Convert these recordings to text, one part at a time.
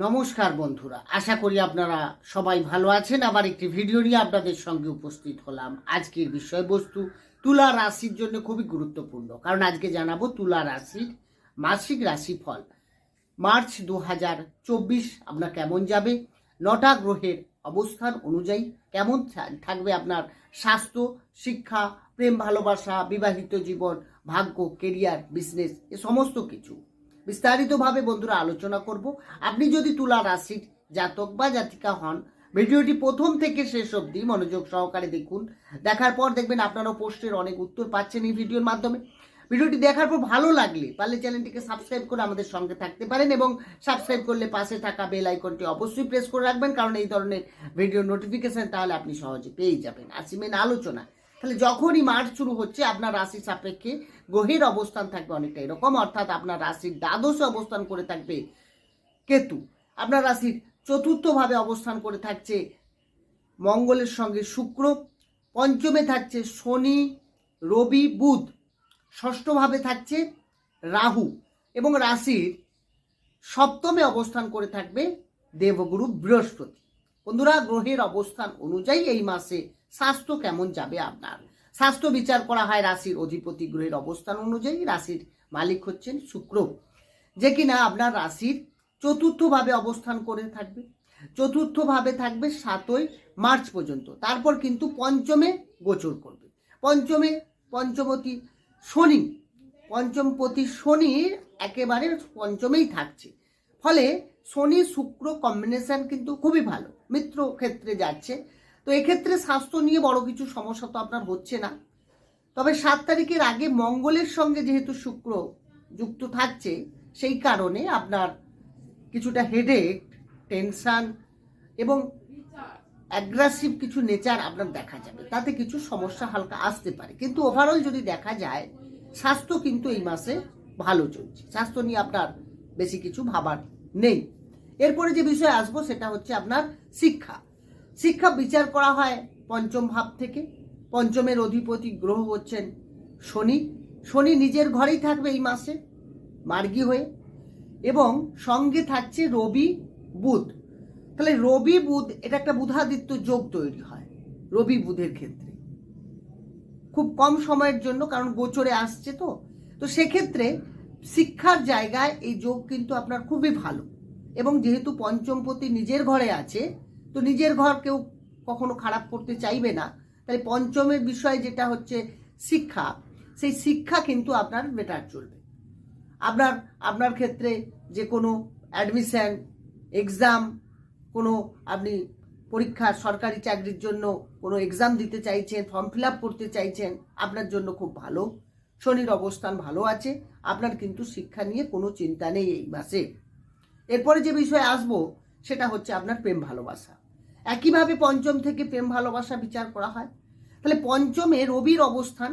নমস্কার বন্ধুরা, আশা করি আপনারা সবাই ভালো আছেন। আবার একটি ভিডিও নিয়ে আপনাদের সঙ্গে উপস্থিত হলাম। আজকের বিষয়বস্তু তুলা রাশির জন্য খুবই গুরুত্বপূর্ণ, কারণ আজকে জানাবো তুলা রাশির মাসিক রাশিফল মার্চ 2024 আপনার কেমন যাবে, 9টা গ্রহের অবস্থান অনুযায়ী কেমন থাকবে আপনার স্বাস্থ্য, শিক্ষা, প্রেম ভালোবাসা, বিবাহিত জীবন, ভাগ্য, কেরিয়ার, বিজনেস, এ সমস্ত কিছু বিস্তারিতভাবে বন্ধুরা আলোচনা করব। আপনি যদি তুলা রাশির জাতক বা জাতিকা হন, ভিডিওটি প্রথম থেকে শেষ অবধি মনোযোগ সহকারে দেখুন। দেখার পর দেখবেন আপনারাও প্রশ্নের অনেক উত্তর পাচ্ছেন এই ভিডিওর মাধ্যমে। ভিডিওটি দেখার পর ভালো লাগলে পারলে চ্যানেলটিকে সাবস্ক্রাইব করে আমাদের সঙ্গে থাকতে পারেন, এবং সাবস্ক্রাইব করলে পাশে থাকা বেল আইকনটি অবশ্যই প্রেস করে রাখবেন, কারণ এই ধরনের ভিডিও নোটিফিকেশন তাহলে আপনি সহজে পেয়ে যাবেন। আসি মেন আলোচনা। তাহলে যখনই মার্চ শুরু হচ্ছে, আপনার রাশি সাপেক্ষে গ্রহের অবস্থান থাকবে অনেকটা এরকম, অর্থাৎ আপনার রাশির দ্বাদশে অবস্থান করে থাকবে কেতু, আপনার রাশির চতুর্থভাবে অবস্থান করে থাকছে মঙ্গলের সঙ্গে শুক্র, পঞ্চমে থাকছে শনি, রবি, বুধ, ষষ্ঠভাবে থাকছে রাহু, এবং রাশির সপ্তমে অবস্থান করে থাকবে দেবগুরু বৃহস্পতি। বন্ধুরা, গ্রহের অবস্থান অনুযায়ী এই মাসে স্বাস্থ্য কেমন যাবে আপনার। স্বাস্থ্য বিচার করা হয় রাশির অধিপতি গ্রহের অবস্থান অনুযায়ী। রাশির মালিক হচ্ছেন শুক্র, যে কিনা আপনার রাশির চতুর্থভাবে অবস্থান করে থাকবে। চতুর্থভাবে থাকবে 7ই মার্চ পর্যন্ত, তারপর কিন্তু পঞ্চমে গোচর করবে। পঞ্চমপতি শনি, পঞ্চমপতি শনি একেবারে পঞ্চমেই থাকছে, ফলে শনি শুক্র কম্বিনেশন কিন্তু খুবই ভালো, মিত্র ক্ষেত্রে যাচ্ছে। তো এক্ষেত্রে স্বাস্থ্য নিয়ে বড় কিছু সমস্যা তো আপনার হচ্ছে না। তবে 7 তারিখের আগে মঙ্গলের সঙ্গে যেহেতু শুক্র যুক্ত থাকছে, সেই কারণে আপনার কিছুটা হেডেক, টেনশন এবং অ্যাগ্রেসিভ কিছু নেচার আপনার দেখা যাবে, তাতে কিছু সমস্যা হালকা আসতে পারে। কিন্তু ওভারঅল যদি দেখা যায়, স্বাস্থ্য কিন্তু এই মাসে ভালো চলছে। স্বাস্থ্য নিয়ে আপনার বেশি কিছু ভাবার নেই। এরপরে যে বিষয় আসবো সেটা হচ্ছে আপনার শিক্ষা। শিক্ষা বিচার করা হয় পঞ্চম ভাব থেকে। পঞ্চমের অধিপতি গ্রহ হচ্ছেন শনি। শনি নিজের ঘরেই থাকবে এই মাসে মার্গী হয়ে, এবং সঙ্গে থাকছে রবি, বুধ। তাহলে রবি বুধ, এটা একটা বুধাদিত্য যোগ তৈরি হয় রবি বুধের ক্ষেত্রে, খুব কম সময়ের জন্য, কারণ গোচরে আসছে। তো সেক্ষেত্রে শিক্ষার জায়গায় এই যোগ কিন্তু আপনার খুবই ভালো। এবং যেহেতু পঞ্চমপতি নিজের ঘরে আছে, তো নিজের ঘর কেউ কখনো খারাপ করতে চাইবে না। তাই পঞ্চমের বিষয় যেটা হচ্ছে শিক্ষা, সেই শিক্ষা কিন্তু আপনার বেটার চলবে। আপনার ক্ষেত্রে যে কোনো অ্যাডমিশন, এক্সাম, কোনো আপনি পরীক্ষা, সরকারি চাকরির জন্য কোনো এক্সাম দিতে চাইছেন, ফর্ম ফিল আপ করতে চাইছেন, আপনার জন্য খুব ভালো। শনির অবস্থান ভালো আছে, আপনার কিন্তু শিক্ষা নিয়ে কোনো চিন্তা নেই এই মাসে। এরপরে যে বিষয়ে আসবো সেটা হচ্ছে আপনার প্রেম ভালোবাসা। একইভাবে পঞ্চম থেকে প্রেম ভালোবাসা বিচার করা হয়। তাহলে পঞ্চমে রবির অবস্থান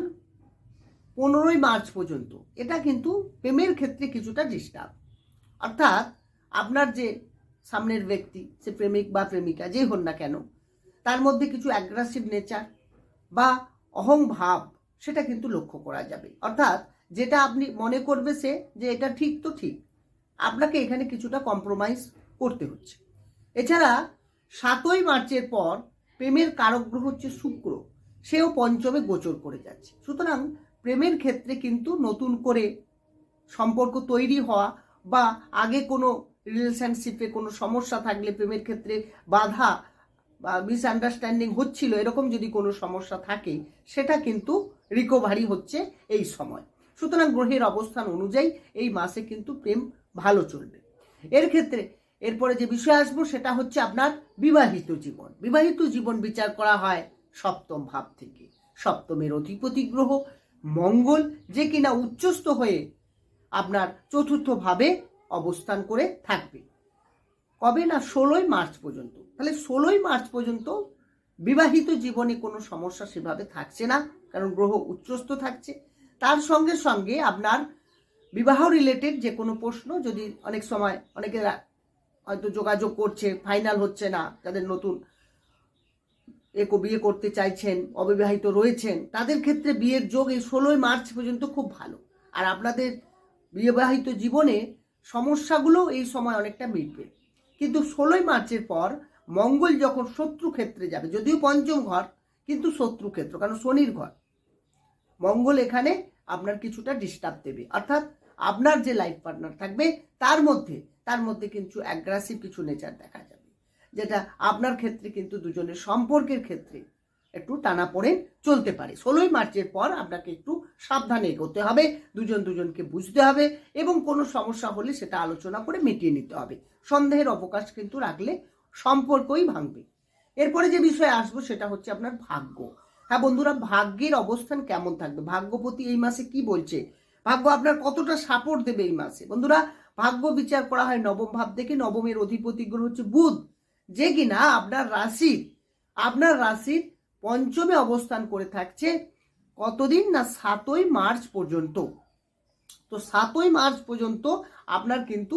15ই মার্চ পর্যন্ত, এটা কিন্তু প্রেমের ক্ষেত্রে কিছুটা ডিস্টার্ব। অর্থাৎ আপনার যে সামনের ব্যক্তি, সে প্রেমিক বা প্রেমিকা যেই হন না কেন, তার মধ্যে কিছু অ্যাগ্রেসিভ নেচার বা অহংভাব সেটা কিন্তু লক্ষ্য করা যাবে। অর্থাৎ যেটা আপনি মনে করবে সে যে এটা ঠিক, তো ঠিক, আপনাকে এখানে কিছুটা কম্প্রোমাইজ করতে হচ্ছে। এছাড়া 7ই মার্চের পর প্রেমের কারক গ্রহ হচ্ছে শুক্র, সেও পঞ্চমে গোচর করে যাচ্ছে। সুতরাং প্রেমের ক্ষেত্রে কিন্তু নতুন করে সম্পর্ক তৈরি হওয়া, বা আগে কোনো রিলেশনশিপে কোনো সমস্যা থাকলে, প্রেমের ক্ষেত্রে বাধা বা মিসআন্ডারস্ট্যান্ডিং হচ্ছিল, এরকম যদি কোনো সমস্যা থাকে, সেটা কিন্তু রিকভারি হচ্ছে এই সময়। সুতরাং গ্রহের অবস্থান অনুযায়ী এই মাসে কিন্তু প্রেম ভালো চলবে। এর ক্ষেত্রে এরপরে যে বিষয় আসবো সেটা হচ্ছে আপনার বিবাহিত জীবন। বিবাহিত জীবন বিচার করা হয় সপ্তম ভাব থেকে। সপ্তমের অধিপতি গ্রহ মঙ্গল, যে কিনা উচ্চস্থ হয়ে আপনার চতুর্থভাবে অবস্থান করে থাকবে। কবে না? 16ই মার্চ পর্যন্ত। তাহলে 16ই মার্চ পর্যন্ত বিবাহিত জীবনে কোনো সমস্যা সেভাবে থাকছে না, কারণ গ্রহ উচ্চস্থ থাকছে। তার সঙ্গে সঙ্গে আপনার বিবাহ রিলেটেড যে কোনো প্রশ্ন, যদি অনেক সময় অনেকে হয়তো যোগাযোগ করছে, ফাইনাল হচ্ছে না, যাদের নতুন বিয়ে করতে চাইছেন, অবিবাহিত রয়েছেন, তাদের ক্ষেত্রে বিয়ের যোগ এই 16ই মার্চ পর্যন্ত খুব ভালো। আর আপনাদের বিবাহিত জীবনে সমস্যাগুলো এই সময় অনেকটা মিটবে। কিন্তু 16ই মার্চের পর মঙ্গল যখন শত্রু ক্ষেত্রে যাবে, যদিও পঞ্চম ঘর কিন্তু শত্রু ক্ষেত্র, কারণ শনির ঘর, মঙ্গল এখানে আপনার কিছুটা ডিস্টার্ব দেবে। অর্থাৎ আপনার যে লাইফ পার্টনার থাকবে তার মধ্যে কিন্তু অ্যাগ্রেসিভ কিছু নেচার দেখা যাবে, যেটা আপনার ক্ষেত্রে কিন্তু দুজনের সম্পর্কের ক্ষেত্রে একটু টানাপোড়েন চলতে পারে। 16ই মার্চের পর আপনাকে একটু সাবধানে এগোতে হবে, দুজনকে বুঝতে হবে এবং কোনো সমস্যা হলে সেটা আলোচনা করে মিটিয়ে নিতে হবে। সন্দেহের অবকাশ কিন্তু রাখলে সম্পর্কই ভাঙবে। এরপরে যে বিষয়ে আসবো সেটা হচ্ছে আপনার ভাগ্য। হ্যাঁ বন্ধুরা, ভাগ্যের অবস্থান কেমন থাকবে, ভাগ্যপতি এই মাসে কি বলছে, ভাগ্য আপনার কতটা সাপোর্ট দেবে এই মাসে। বন্ধুরা, ভাগ্য বিচার করা হয় নবম ভাব থেকে। নবমের অধিপতি গ্রহ হচ্ছে বুধ, যে কিনা আপনার রাশির পঞ্চমে অবস্থান করে থাকছে কতদিন না 7ই মার্চ পর্যন্ত। তো 7ই মার্চ পর্যন্ত আপনার কিন্তু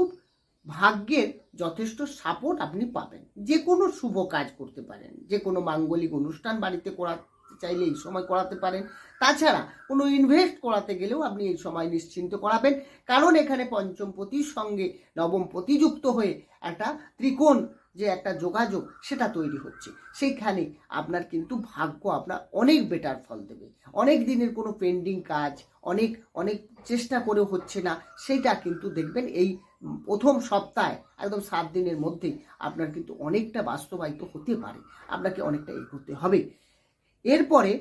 ভাগ্যের যথেষ্ট সাপোর্ট আপনি পাবেন। যে কোনো শুভ কাজ করতে পারেন, যে কোনো মাঙ্গলিক অনুষ্ঠান বাড়িতে করাতে চাইলে এই সময় করাতে পারেন। তাছাড়া কোনো ইনভেস্ট করাতে গেলেও আপনি এই সময় নিশ্চিন্ত করাবেন, কারণ এখানে পঞ্চমপতির সঙ্গে নবমপতি যুক্ত হয়ে একটা ত্রিকোণ, যে একটা যোগাযোগ সেটা তৈরি হচ্ছে। সেইখানে আপনার কিন্তু ভাগ্য আপনার অনেক বেটার ফল দেবে। অনেক দিনের কোনো পেন্ডিং কাজ অনেক চেষ্টা করে হচ্ছে না, সেটা কিন্তু দেখবেন এই প্রথম সপ্তাহে একদম 7 দিনের মধ্যেই আপনার কিন্তু অনেকটা বাস্তবায়িত হতে পারে। আপনাকে অনেকটা এগোতে হবে। এরপরে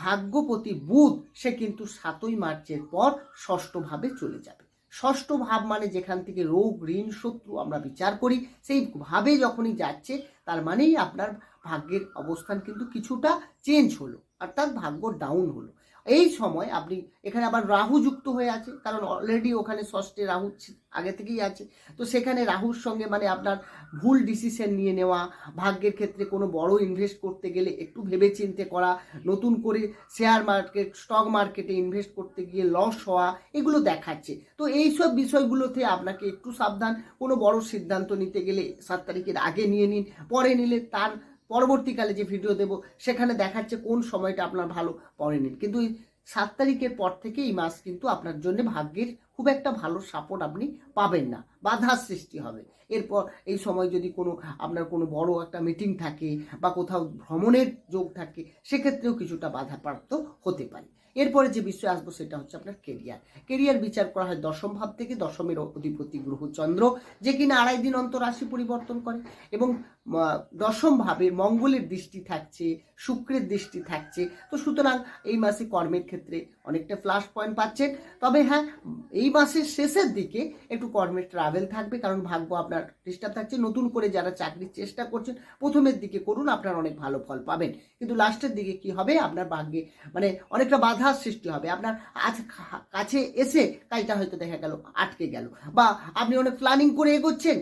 ভাগ্যপতি বুধ সে কিন্তু 7ই মার্চের পর ষষ্ঠ ভাবে চলে যাবে। ষষ্ঠ ভাব মানে যেখান থেকে রোগ, ঋণ, শত্রু আমরা বিচার করি, সেই ভাবে যখনই যাচ্ছে তার মানেই আপনার ভাগ্যের অবস্থান কিন্তু কিছুটা চেঞ্জ হলো, অর্থাৎ ভাগ্য ডাউন হলো। এই সময় আপনি এখানে আবার রাহু যুক্ত হয়ে আছে, কারণ অলরেডি ওখানে ষষ্ঠে রাহু আগে থেকেই আছে। তো সেখানে রাহুর সঙ্গে মানে আপনার ভুল ডিসিশন নিয়ে নেওয়া, ভাগ্যের ক্ষেত্রে কোনো বড় ইনভেস্ট করতে গেলে একটু ভেবেচিন্তে করা, নতুন করে শেয়ার মার্কেট, স্টক মার্কেটে ইনভেস্ট করতে গিয়ে লস হওয়া, এগুলো দেখাচ্ছে। তো এইসব বিষয়গুলোতে আপনাকে একটু সাবধান। কোনো বড় সিদ্ধান্ত নিতে গেলে 7 তারিখের আগে নিয়ে নিন, পরে নিলে তার পরবর্তীকালে যে ভিডিও দেব সেখানে দেখাচ্ছে কোন সময়টা আপনার ভালো, পরে নিন। কিন্তু 7 তারিখের পর থেকে এই মাস কিন্তু আপনার জন্য ভাগ্যের খুব একটা ভালো সাপোর্ট আপনি পাবেন না, বাধার সৃষ্টি হবে। এরপর এই সময় যদি আপনার কোনো বড় একটা মিটিং থাকে বা কোথাও ভ্রমণের যোগ থাকে, সেক্ষেত্রেও কিছুটা বাধাপ্রাপ্ত হতে পারে। এরপরে যে বিষয় আসবো সেটা হচ্ছে আপনার কেরিয়ার বিচার করা হয় দশম ভাব থেকে। দশমের অধিপতি গ্রহ চন্দ্র, যে কিনা 2.5 দিন অন্তর রাশি পরিবর্তন করে এবং দশম ভাবের মঙ্গলের দৃষ্টি থাকছে, শুক্রের দৃষ্টি থাকছে। তো সুতরাং এই মাসে কর্মের ক্ষেত্রে অনেকটা প্লাস পয়েন্ট পাচ্ছেন। তবে হ্যাঁ, এই মাসের শেষের দিকে একটু কর্মের ট্রাভেল থাকবে, কারণ ভাগ্য আপনার ডিস্টার্ব থাকছে। নতুন করে যারা চাকরির চেষ্টা করছেন প্রথমের দিকে করুন, আপনার অনেক ভালো ফল পাবেন। কিন্তু লাস্টের দিকে কি হবে, আপনার ভাগ্যে মানে অনেকটা বাধার সৃষ্টি হবে। আপনার আজ কাছে এসে কাজটা হয়তো দেখা গেল আটকে গেল, বা আপনি অনেক প্ল্যানিং করে এগোচ্ছেন,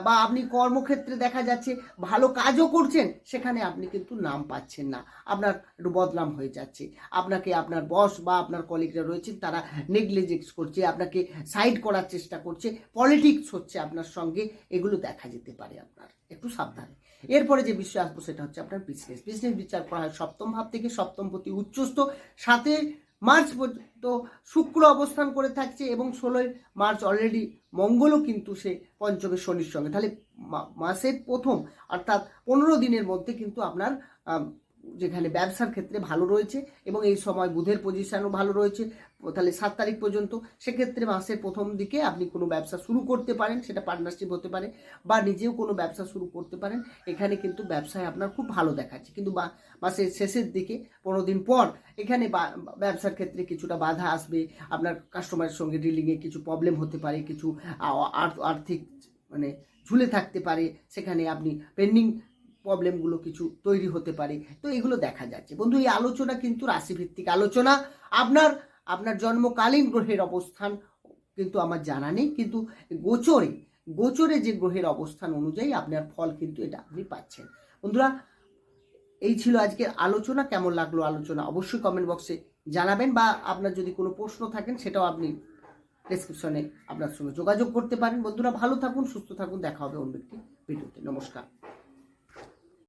বা আপনি কর্মক্ষেত্রে দেখা যাচ্ছে ভালো কাজও করছেন, সেখানে আপনি কিন্তু নাম পাচ্ছেন না, আপনার একটু বদনাম হয়ে যাচ্ছে। আপনাকে আপনার বস বা আপনার কলিগরা রয়েছেন তারা নেগলিজেন্স করছে, আপনাকে সাইড করার চেষ্টা করছে, পলিটিক্স হচ্ছে আপনার সঙ্গে, এগুলো দেখা যেতে পারে। আপনার একটু সাবধানে। এরপরে যে বিষয় আসবো সেটা হচ্ছে আপনার বিজনেস বিচার করা হয় সপ্তম ভাব থেকে। সপ্তমপতি উচ্চস্থ, 7 মার্চ পর্যন্ত শুক্র অবস্থান করে থাকছে এবং 16 মার্চ অলরেডি মঙ্গলও কিন্তু সে পঞ্চমে শনির সঙ্গে। তাহলে মাসের প্রথম অর্থাৎ 15 দিনের মধ্যে কিন্তু আপনার যেখানে ব্যবসার ক্ষেত্রে ভালো রয়েছে এবং এই সময় বুধের পজিশনও ভালো রয়েছে, তাহলে 7 তারিখ পর্যন্ত। সেক্ষেত্রে মাসের প্রথম দিকে আপনি কোনো ব্যবসা শুরু করতে পারেন, সেটা পার্টনারশিপ হতে পারে বা নিজেও কোনো ব্যবসা শুরু করতে পারেন। এখানে কিন্তু ব্যবসায় আপনার খুব ভালো দেখাচ্ছে। কিন্তু মাসের শেষের দিকে 15 দিন পর এখানে ব্যবসার ক্ষেত্রে কিছুটা বাধা আসবে, আপনার কাস্টমারের সঙ্গে ডিলিংয়ে কিছু প্রবলেম হতে পারে, কিছু আর্থিক মানে ঝুলে থাকতে পারে, সেখানে আপনি পেন্ডিং প্রবলেমগুলো কিছু তৈরি হতে পারে। তো এগুলো দেখা যাচ্ছে। বন্ধু, এই আলোচনা কিন্তু রাশিভিত্তিক আলোচনা। আপনার জন্মকালীন গ্রহের অবস্থান কিন্তু আমার জানা নেই, কিন্তু গোচরে যে গ্রহের অবস্থান অনুযায়ী আপনার ফল কিন্তু এটা আপনি পাচ্ছেন। বন্ধুরা, এই ছিল আজকের আলোচনা। কেমন লাগলো আলোচনা অবশ্যই কমেন্ট বক্সে জানাবেন, বা আপনার যদি কোনো প্রশ্ন থাকেন সেটাও আপনি ডেসক্রিপশনে আপনার সঙ্গে যোগাযোগ করতে পারেন। বন্ধুরা, ভালো থাকুন, সুস্থ থাকুন, দেখা হবে অন্য একটি ভিডিওতে। নমস্কার।